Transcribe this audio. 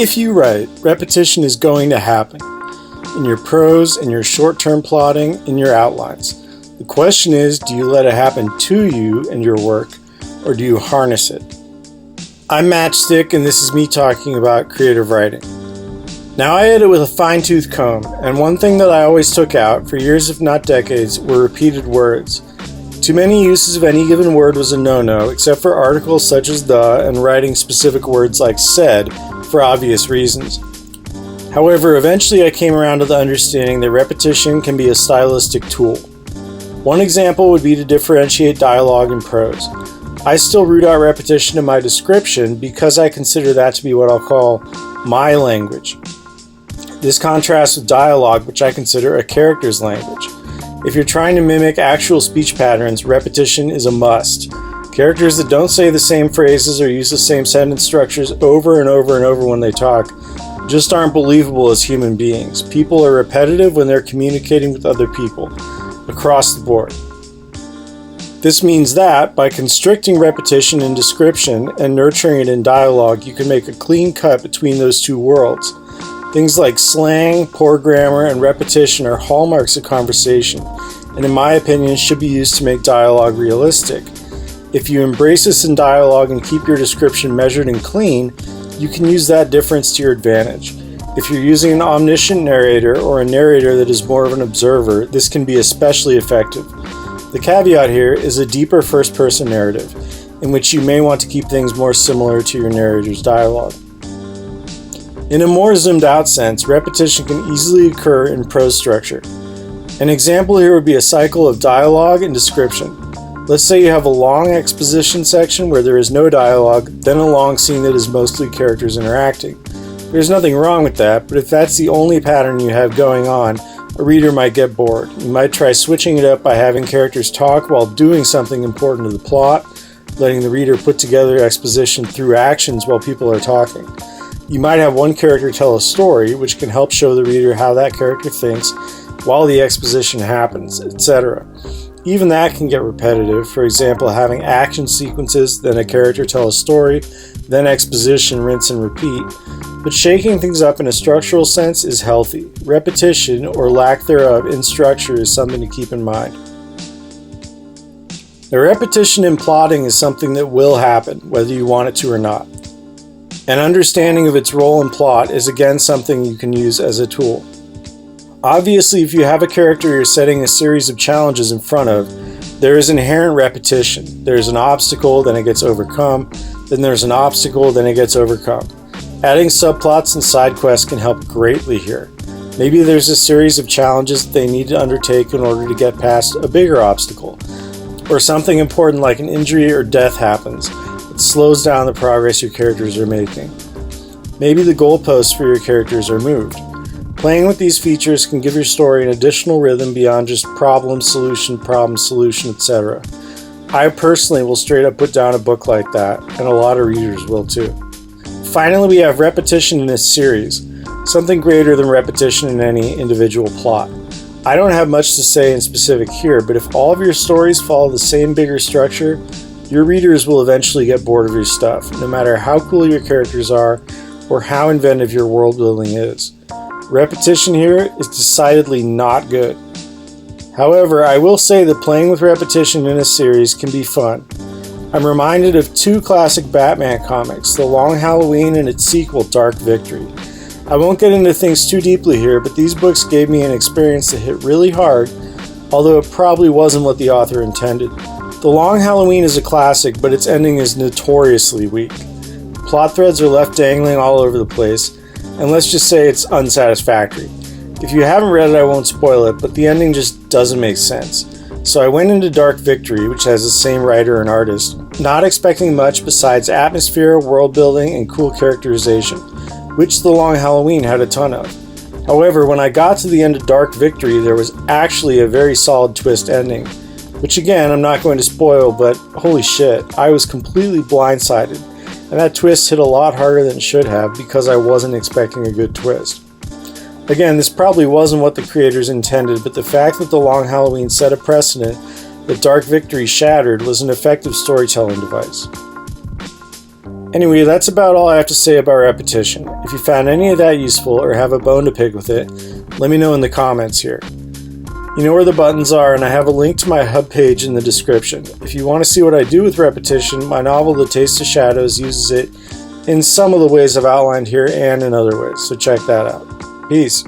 If you write, repetition is going to happen in your prose, in your short-term plotting, in your outlines. The question is, do you let it happen to you and your work, or do you harness it? I'm Matchstick, and this is me talking about creative writing. Now, I edit with a fine-tooth comb, and one thing that I always took out, for years if not decades, were repeated words. Too many uses of any given word was a no-no, except for articles such as the, and writing specific words like said, for obvious reasons. However, eventually I came around to the understanding that repetition can be a stylistic tool. One example would be to differentiate dialogue and prose. I still root out repetition in my description because I consider that to be what I'll call my language. This contrasts with dialogue, which I consider a character's language. If you're trying to mimic actual speech patterns, repetition is a must. Characters that don't say the same phrases or use the same sentence structures over and over and over when they talk just aren't believable as human beings. People are repetitive when they're communicating with other people, across the board. This means that, by constricting repetition in description and nurturing it in dialogue, you can make a clean cut between those two worlds. Things like slang, poor grammar, and repetition are hallmarks of conversation, and in my opinion should be used to make dialogue realistic. If you embrace this in dialogue and keep your description measured and clean, you can use that difference to your advantage. If you're using an omniscient narrator or a narrator that is more of an observer, this can be especially effective. The caveat here is a deeper first-person narrative, in which you may want to keep things more similar to your narrator's dialogue. In a more zoomed-out sense, repetition can easily occur in prose structure. An example here would be a cycle of dialogue and description. Let's say you have a long exposition section where there is no dialogue, then a long scene that is mostly characters interacting. There's nothing wrong with that, but if that's the only pattern you have going on, a reader might get bored. You might try switching it up by having characters talk while doing something important to the plot, letting the reader put together exposition through actions while people are talking. You might have one character tell a story, which can help show the reader how that character thinks while the exposition happens, etc. Even that can get repetitive, for example, having action sequences, then a character tell a story, then exposition, rinse and repeat. But shaking things up in a structural sense is healthy. Repetition, or lack thereof, in structure is something to keep in mind. The repetition in plotting is something that will happen, whether you want it to or not. An understanding of its role in plot is again something you can use as a tool. Obviously, if you have a character you're setting a series of challenges in front of, there is inherent repetition. There's an obstacle, then it gets overcome, then there's an obstacle, then it gets overcome. Adding subplots and side quests can help greatly here. Maybe there's a series of challenges that they need to undertake in order to get past a bigger obstacle. Or something important like an injury or death happens. It slows down the progress your characters are making. Maybe the goalposts for your characters are moved. Playing with these features can give your story an additional rhythm beyond just problem, solution, etc. I personally will straight up put down a book like that, and a lot of readers will too. Finally, we have repetition in a series, something greater than repetition in any individual plot. I don't have much to say in specific here, but if all of your stories follow the same bigger structure, your readers will eventually get bored of your stuff, no matter how cool your characters are or how inventive your world building is. Repetition here is decidedly not good. However, I will say that playing with repetition in a series can be fun. I'm reminded of two classic Batman comics, The Long Halloween and its sequel, Dark Victory. I won't get into things too deeply here, but these books gave me an experience that hit really hard, although it probably wasn't what the author intended. The Long Halloween is a classic, but its ending is notoriously weak. Plot threads are left dangling all over the place, and let's just say it's unsatisfactory. If you haven't read it, I won't spoil it, but the ending just doesn't make sense. So I went into Dark Victory, which has the same writer and artist, not expecting much besides atmosphere, world building, and cool characterization, which The Long Halloween had a ton of. However, when I got to the end of Dark Victory, there was actually a very solid twist ending, which again, I'm not going to spoil, but holy shit, I was completely blindsided. And that twist hit a lot harder than it should have because I wasn't expecting a good twist. Again, this probably wasn't what the creators intended, but the fact that The Long Halloween set a precedent that Dark Victory shattered was an effective storytelling device. Anyway, that's about all I have to say about repetition. If you found any of that useful or have a bone to pick with it, let me know in the comments here. You know where the buttons are, and I have a link to my hub page in the description. If you want to see what I do with repetition, my novel The Taste of Shadows uses it in some of the ways I've outlined here and in other ways, so check that out. Peace.